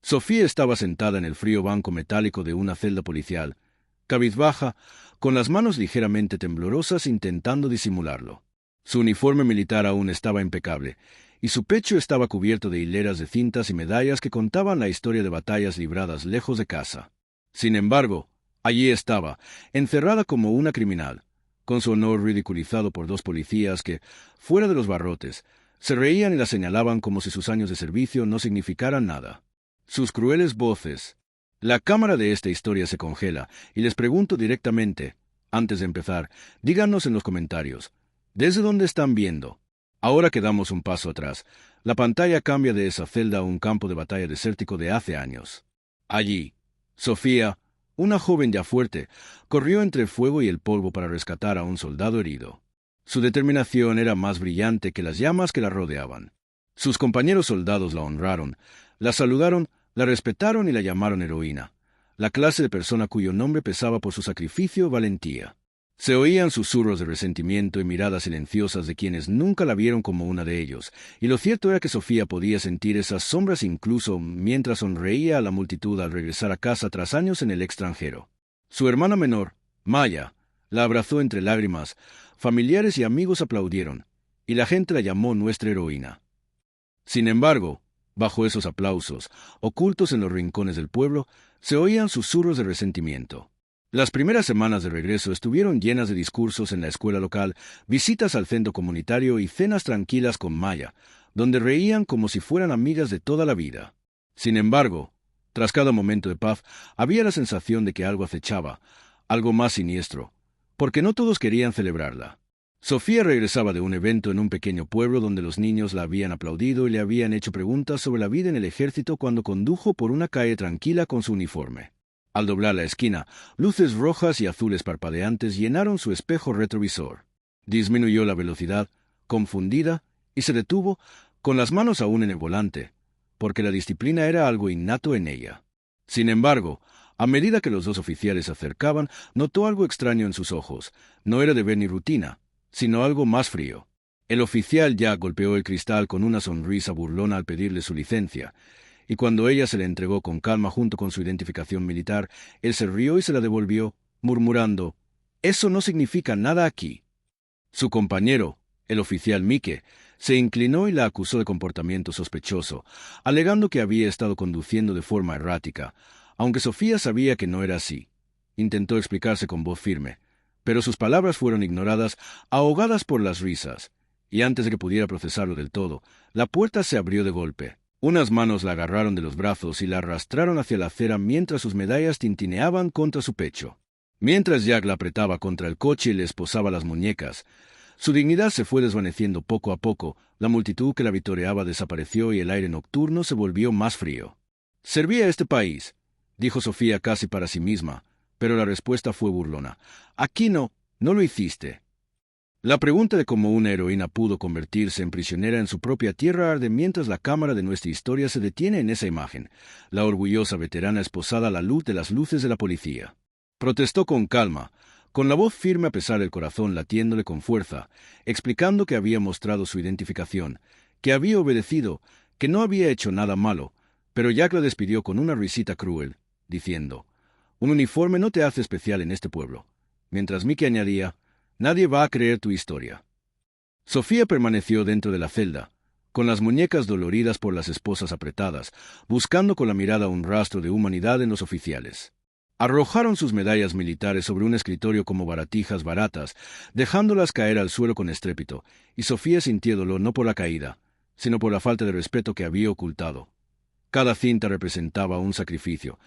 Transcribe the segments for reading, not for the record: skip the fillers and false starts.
Sofía estaba sentada en el frío banco metálico de una celda policial, cabizbaja, con las manos ligeramente temblorosas intentando disimularlo. Su uniforme militar aún estaba impecable, y su pecho estaba cubierto de hileras de cintas y medallas que contaban la historia de batallas libradas lejos de casa. Sin embargo, allí estaba, encerrada como una criminal, con su honor ridiculizado por dos policías que, fuera de los barrotes, se reían y la señalaban como si sus años de servicio no significaran nada. Sus crueles voces. La cámara de esta historia se congela, y les pregunto directamente, antes de empezar, díganos en los comentarios, ¿desde dónde están viendo? Ahora que damos un paso atrás, la pantalla cambia de esa celda a un campo de batalla desértico de hace años. Allí, Sofía, una joven ya fuerte, corrió entre el fuego y el polvo para rescatar a un soldado herido. Su determinación era más brillante que las llamas que la rodeaban. Sus compañeros soldados la honraron, la saludaron, la respetaron y la llamaron heroína, la clase de persona cuyo nombre pesaba por su sacrificio y valentía. Se oían susurros de resentimiento y miradas silenciosas de quienes nunca la vieron como una de ellos, y lo cierto era que Sofía podía sentir esas sombras incluso mientras sonreía a la multitud al regresar a casa tras años en el extranjero. Su hermana menor, Maya, la abrazó entre lágrimas, familiares y amigos aplaudieron, y la gente la llamó nuestra heroína. Sin embargo, bajo esos aplausos, ocultos en los rincones del pueblo, se oían susurros de resentimiento. Las primeras semanas de regreso estuvieron llenas de discursos en la escuela local, visitas al centro comunitario y cenas tranquilas con Maya, donde reían como si fueran amigas de toda la vida. Sin embargo, tras cada momento de paz, había la sensación de que algo acechaba, algo más siniestro, porque no todos querían celebrarla. Sofía regresaba de un evento en un pequeño pueblo donde los niños la habían aplaudido y le habían hecho preguntas sobre la vida en el ejército cuando condujo por una calle tranquila con su uniforme. Al doblar la esquina, luces rojas y azules parpadeantes llenaron su espejo retrovisor. Disminuyó la velocidad, confundida, y se detuvo, con las manos aún en el volante, porque la disciplina era algo innato en ella. Sin embargo, a medida que los dos oficiales se acercaban, notó algo extraño en sus ojos. No era deber ni rutina, sino algo más frío. El oficial ya golpeó el cristal con una sonrisa burlona al pedirle su licencia, y cuando ella se le entregó con calma junto con su identificación militar, él se rió y se la devolvió, murmurando, «Eso no significa nada aquí». Su compañero, el oficial Mike, se inclinó y la acusó de comportamiento sospechoso, alegando que había estado conduciendo de forma errática, aunque Sofía sabía que no era así. Intentó explicarse con voz firme, pero sus palabras fueron ignoradas, ahogadas por las risas, y antes de que pudiera procesarlo del todo, la puerta se abrió de golpe. Unas manos la agarraron de los brazos y la arrastraron hacia la acera mientras sus medallas tintineaban contra su pecho. Mientras Jack la apretaba contra el coche y le esposaba las muñecas, su dignidad se fue desvaneciendo poco a poco, la multitud que la vitoreaba desapareció y el aire nocturno se volvió más frío. «Serví a este país», dijo Sofía casi para sí misma, pero la respuesta fue burlona. «Aquí no lo hiciste». La pregunta de cómo una heroína pudo convertirse en prisionera en su propia tierra arde mientras la cámara de nuestra historia se detiene en esa imagen, la orgullosa veterana esposada a la luz de las luces de la policía. Protestó con calma, con la voz firme a pesar del corazón latiéndole con fuerza, explicando que había mostrado su identificación, que había obedecido, que no había hecho nada malo, pero Jack la despidió con una risita cruel, diciendo, «Un uniforme no te hace especial en este pueblo», mientras Mickey añadía, «Nadie va a creer tu historia». Sofía permaneció dentro de la celda, con las muñecas doloridas por las esposas apretadas, buscando con la mirada un rastro de humanidad en los oficiales. Arrojaron sus medallas militares sobre un escritorio como baratijas baratas, dejándolas caer al suelo con estrépito, y Sofía sintió dolor no por la caída, sino por la falta de respeto que había ocultado. Cada cinta representaba un sacrificio,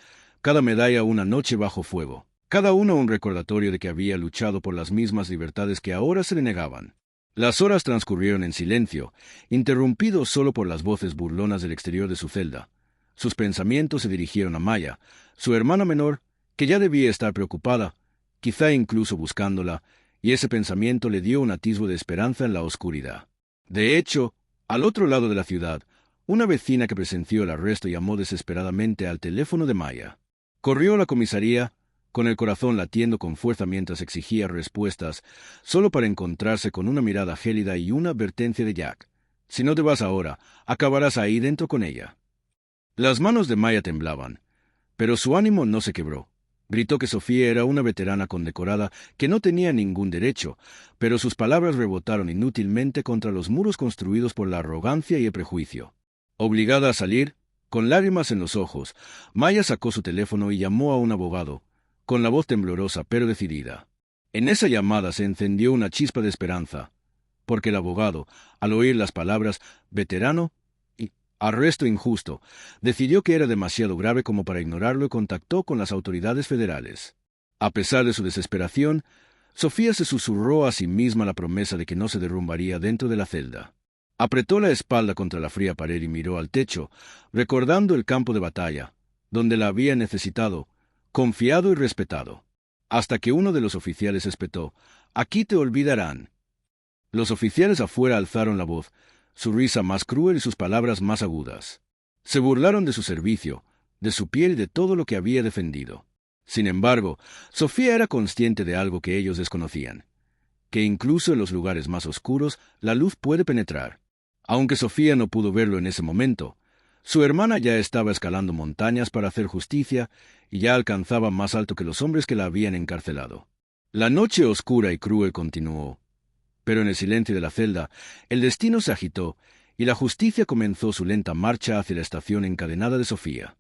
cada medalla una noche bajo fuego, cada uno un recordatorio de que había luchado por las mismas libertades que ahora se le negaban. Las horas transcurrieron en silencio, interrumpidos solo por las voces burlonas del exterior de su celda. Sus pensamientos se dirigieron a Maya, su hermana menor, que ya debía estar preocupada, quizá incluso buscándola, y ese pensamiento le dio un atisbo de esperanza en la oscuridad. De hecho, al otro lado de la ciudad, una vecina que presenció el arresto llamó desesperadamente al teléfono de Maya. Corrió a la comisaría, con el corazón latiendo con fuerza mientras exigía respuestas, solo para encontrarse con una mirada gélida y una advertencia de Jack. «Si no te vas ahora, acabarás ahí dentro con ella». Las manos de Maya temblaban, pero su ánimo no se quebró. Gritó que Sofía era una veterana condecorada que no tenía ningún derecho, pero sus palabras rebotaron inútilmente contra los muros construidos por la arrogancia y el prejuicio. Obligada a salir, con lágrimas en los ojos, Maya sacó su teléfono y llamó a un abogado, con la voz temblorosa pero decidida. En esa llamada se encendió una chispa de esperanza, porque el abogado, al oír las palabras «veterano» y «arresto injusto», decidió que era demasiado grave como para ignorarlo y contactó con las autoridades federales. A pesar de su desesperación, Sofía se susurró a sí misma la promesa de que no se derrumbaría dentro de la celda. Apretó la espalda contra la fría pared y miró al techo, recordando el campo de batalla, donde la había necesitado, confiado y respetado. Hasta que uno de los oficiales espetó: «Aquí te olvidarán». Los oficiales afuera alzaron la voz, su risa más cruel y sus palabras más agudas. Se burlaron de su servicio, de su piel y de todo lo que había defendido. Sin embargo, Sofía era consciente de algo que ellos desconocían, que incluso en los lugares más oscuros la luz puede penetrar. Aunque Sofía no pudo verlo en ese momento, su hermana ya estaba escalando montañas para hacer justicia y ya alcanzaba más alto que los hombres que la habían encarcelado. La noche oscura y cruel continuó, pero en el silencio de la celda, el destino se agitó y la justicia comenzó su lenta marcha hacia la estación encadenada de Sofía.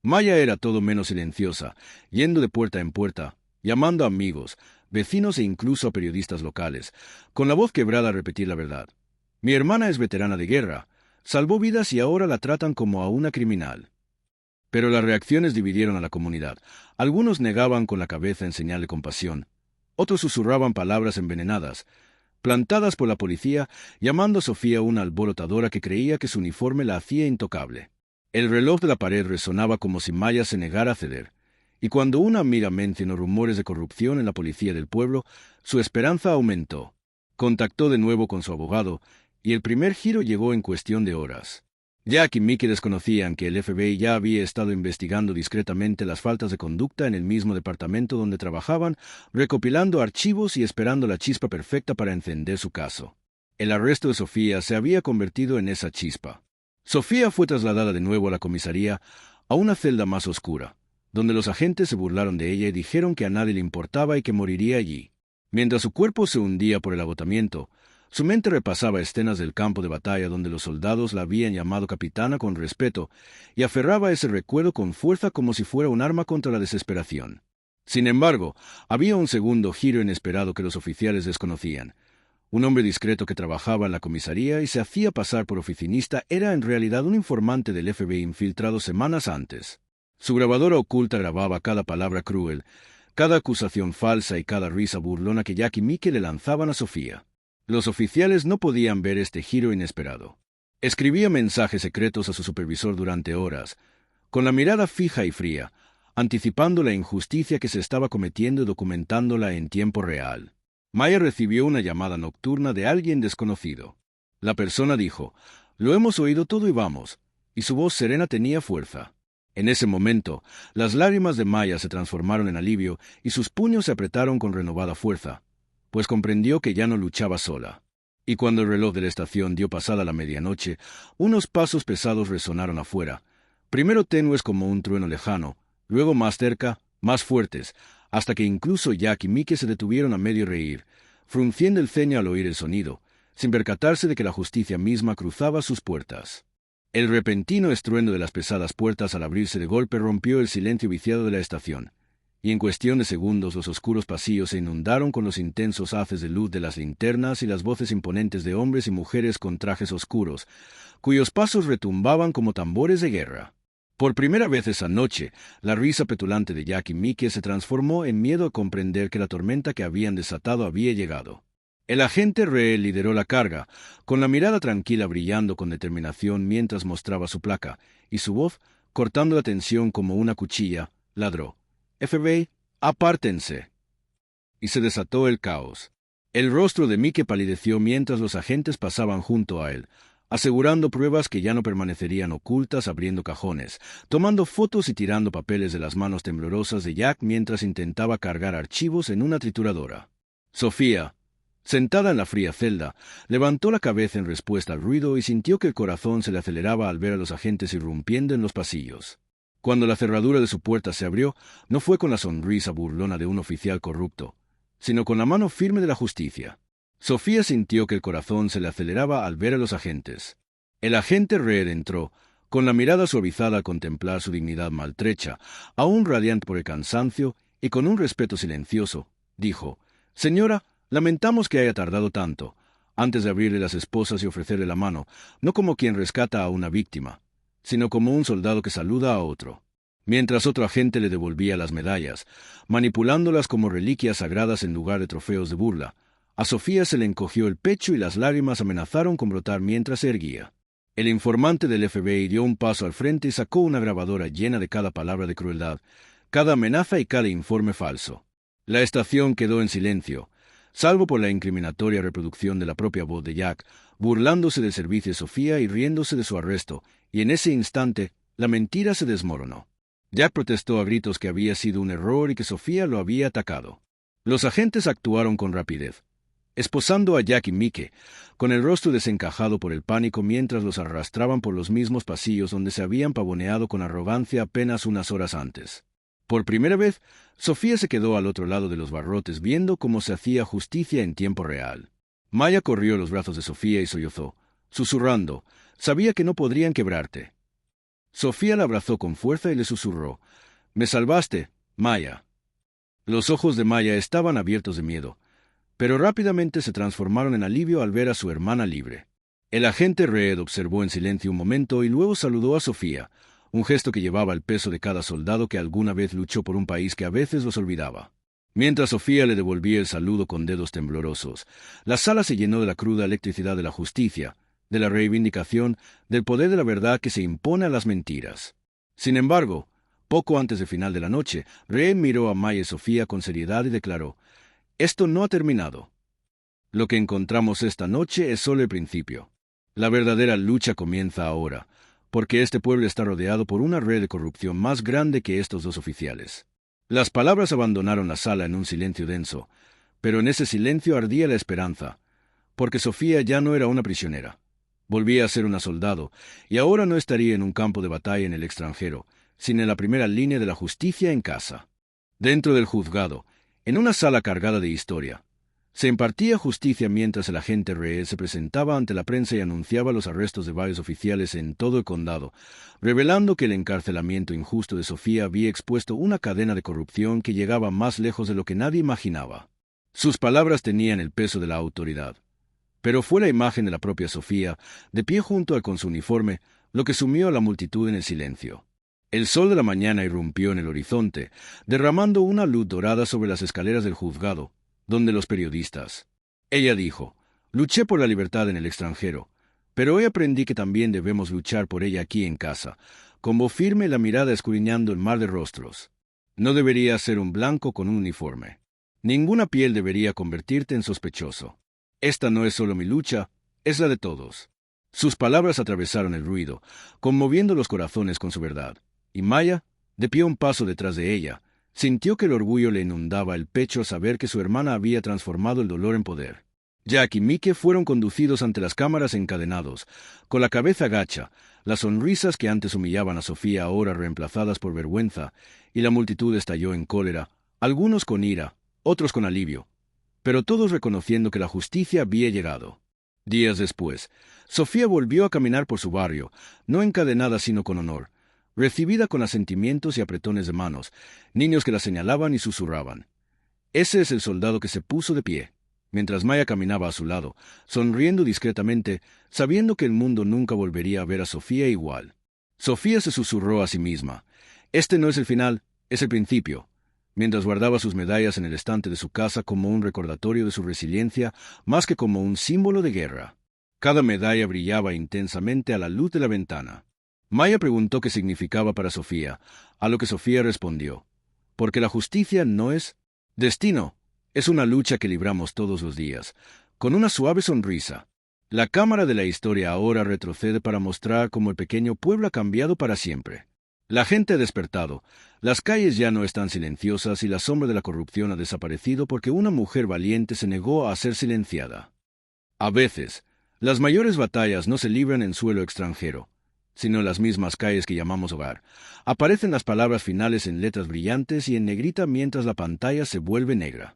Maya era todo menos silenciosa, yendo de puerta en puerta, llamando a amigos, vecinos e incluso a periodistas locales, con la voz quebrada a repetir la verdad. «Mi hermana es veterana de guerra, salvó vidas y ahora la tratan como a una criminal». Pero las reacciones dividieron a la comunidad. Algunos negaban con la cabeza en señal de compasión, otros susurraban palabras envenenadas, plantadas por la policía, llamando a Sofía una alborotadora que creía que su uniforme la hacía intocable. El reloj de la pared resonaba como si Maya se negara a ceder, y cuando una amiga mencionó rumores de corrupción en la policía del pueblo, su esperanza aumentó. Contactó de nuevo con su abogado, y el primer giro llegó en cuestión de horas. Jack y Mickey desconocían que el FBI ya había estado investigando discretamente las faltas de conducta en el mismo departamento donde trabajaban, recopilando archivos y esperando la chispa perfecta para encender su caso. El arresto de Sofía se había convertido en esa chispa. Sofía fue trasladada de nuevo a la comisaría, a una celda más oscura, donde los agentes se burlaron de ella y dijeron que a nadie le importaba y que moriría allí. Mientras su cuerpo se hundía por el agotamiento, su mente repasaba escenas del campo de batalla donde los soldados la habían llamado capitana con respeto y aferraba ese recuerdo con fuerza como si fuera un arma contra la desesperación. Sin embargo, había un segundo giro inesperado que los oficiales desconocían. Un hombre discreto que trabajaba en la comisaría y se hacía pasar por oficinista era en realidad un informante del FBI infiltrado semanas antes. Su grabadora oculta grababa cada palabra cruel, cada acusación falsa y cada risa burlona que Jack y Mickey le lanzaban a Sofía. Los oficiales no podían ver este giro inesperado. Escribía mensajes secretos a su supervisor durante horas, con la mirada fija y fría, anticipando la injusticia que se estaba cometiendo y documentándola en tiempo real. Maya recibió una llamada nocturna de alguien desconocido. La persona dijo: «Lo hemos oído todo y vamos», y su voz serena tenía fuerza. En ese momento, las lágrimas de Maya se transformaron en alivio y sus puños se apretaron con renovada fuerza, pues comprendió que ya no luchaba sola. Y cuando el reloj de la estación dio pasada la medianoche, unos pasos pesados resonaron afuera, primero tenues como un trueno lejano, luego más cerca, más fuertes, hasta que incluso Jack y Mickey se detuvieron a medio reír, frunciendo el ceño al oír el sonido, sin percatarse de que la justicia misma cruzaba sus puertas. El repentino estruendo de las pesadas puertas al abrirse de golpe rompió el silencio viciado de la estación, y en cuestión de segundos los oscuros pasillos se inundaron con los intensos haces de luz de las linternas y las voces imponentes de hombres y mujeres con trajes oscuros, cuyos pasos retumbaban como tambores de guerra. Por primera vez esa noche, la risa petulante de Jack y Mickey se transformó en miedo a comprender que la tormenta que habían desatado había llegado. El agente Ree lideró la carga, con la mirada tranquila brillando con determinación mientras mostraba su placa, y su voz, cortando la tensión como una cuchilla, ladró: «FBI, apártense». Y se desató el caos. El rostro de Mickey palideció mientras los agentes pasaban junto a él, asegurando pruebas que ya no permanecerían ocultas, abriendo cajones, tomando fotos y tirando papeles de las manos temblorosas de Jack mientras intentaba cargar archivos en una trituradora. «Sofía, Sentada en la fría celda, levantó la cabeza en respuesta al ruido y sintió que el corazón se le aceleraba al ver a los agentes irrumpiendo en los pasillos. Cuando la cerradura de su puerta se abrió, no fue con la sonrisa burlona de un oficial corrupto, sino con la mano firme de la justicia. Sofía sintió que el corazón se le aceleraba al ver a los agentes. El agente Reed entró, con la mirada suavizada al contemplar su dignidad maltrecha, aún radiante por el cansancio, y con un respeto silencioso, dijo: «Señora, lamentamos que haya tardado tanto», antes de abrirle las esposas y ofrecerle la mano, no como quien rescata a una víctima, sino como un soldado que saluda a otro. Mientras otro agente le devolvía las medallas, manipulándolas como reliquias sagradas en lugar de trofeos de burla, a Sofía se le encogió el pecho y las lágrimas amenazaron con brotar mientras se erguía. El informante del FBI dio un paso al frente y sacó una grabadora llena de cada palabra de crueldad, cada amenaza y cada informe falso. La estación quedó en silencio, salvo por la incriminatoria reproducción de la propia voz de Jack, burlándose del servicio de Sofía y riéndose de su arresto, y en ese instante la mentira se desmoronó. Jack protestó a gritos que había sido un error y que Sofía lo había atacado. Los agentes actuaron con rapidez, esposando a Jack y Mike, con el rostro desencajado por el pánico mientras los arrastraban por los mismos pasillos donde se habían pavoneado con arrogancia apenas unas horas antes. Por primera vez, Sofía se quedó al otro lado de los barrotes viendo cómo se hacía justicia en tiempo real. Maya corrió los brazos de Sofía y sollozó, susurrando: «Sabía que no podrían quebrarte». Sofía la abrazó con fuerza y le susurró: «Me salvaste, Maya». Los ojos de Maya estaban abiertos de miedo, pero rápidamente se transformaron en alivio al ver a su hermana libre. El agente Reed observó en silencio un momento y luego saludó a Sofía, un gesto que llevaba el peso de cada soldado que alguna vez luchó por un país que a veces los olvidaba. Mientras Sofía le devolvía el saludo con dedos temblorosos, la sala se llenó de la cruda electricidad de la justicia, de la reivindicación, del poder de la verdad que se impone a las mentiras. Sin embargo, poco antes del final de la noche, Reed miró a Maya y Sofía con seriedad y declaró: «Esto no ha terminado. Lo que encontramos esta noche es solo el principio. La verdadera lucha comienza ahora, porque este pueblo está rodeado por una red de corrupción más grande que estos dos oficiales». Las palabras abandonaron la sala en un silencio denso, pero en ese silencio ardía la esperanza, porque Sofía ya no era una prisionera. Volvía a ser una soldado, y ahora no estaría en un campo de batalla en el extranjero, sino en la primera línea de la justicia en casa. Dentro del juzgado, en una sala cargada de historia, se impartía justicia mientras el agente Reed se presentaba ante la prensa y anunciaba los arrestos de varios oficiales en todo el condado, revelando que el encarcelamiento injusto de Sofía había expuesto una cadena de corrupción que llegaba más lejos de lo que nadie imaginaba. Sus palabras tenían el peso de la autoridad, pero fue la imagen de la propia Sofía, de pie junto con su uniforme, lo que sumió a la multitud en el silencio. El sol de la mañana irrumpió en el horizonte, derramando una luz dorada sobre las escaleras del juzgado, donde los periodistas. Ella dijo: «Luché por la libertad en el extranjero, pero hoy aprendí que también debemos luchar por ella aquí en casa», con voz firme, la mirada escudriñando el mar de rostros. «No debería ser un blanco con un uniforme. Ninguna piel debería convertirte en sospechoso. Esta no es solo mi lucha, es la de todos». Sus palabras atravesaron el ruido, conmoviendo los corazones con su verdad, y Maya, de pie un paso detrás de ella, sintió que el orgullo le inundaba el pecho al saber que su hermana había transformado el dolor en poder. Jack y Mike fueron conducidos ante las cámaras encadenados, con la cabeza gacha, las sonrisas que antes humillaban a Sofía ahora reemplazadas por vergüenza, y la multitud estalló en cólera, algunos con ira, otros con alivio, pero todos reconociendo que la justicia había llegado. Días después, Sofía volvió a caminar por su barrio, no encadenada sino con honor, recibida con asentimientos y apretones de manos, niños que la señalaban y susurraban. Ese es el soldado que se puso de pie, mientras Maya caminaba a su lado, sonriendo discretamente, sabiendo que el mundo nunca volvería a ver a Sofía igual. Sofía se susurró a sí misma: «Este no es el final, es el principio», mientras guardaba sus medallas en el estante de su casa como un recordatorio de su resiliencia, más que como un símbolo de guerra. Cada medalla brillaba intensamente a la luz de la ventana. Maya preguntó qué significaba para Sofía, a lo que Sofía respondió: «Porque la justicia no es destino, es una lucha que libramos todos los días», con una suave sonrisa. La cámara de la historia ahora retrocede para mostrar cómo el pequeño pueblo ha cambiado para siempre. La gente ha despertado. Las calles ya no están silenciosas y la sombra de la corrupción ha desaparecido porque una mujer valiente se negó a ser silenciada. A veces, las mayores batallas no se libran en suelo extranjero, sino en las mismas calles que llamamos hogar. Aparecen las palabras finales en letras brillantes y en negrita mientras la pantalla se vuelve negra.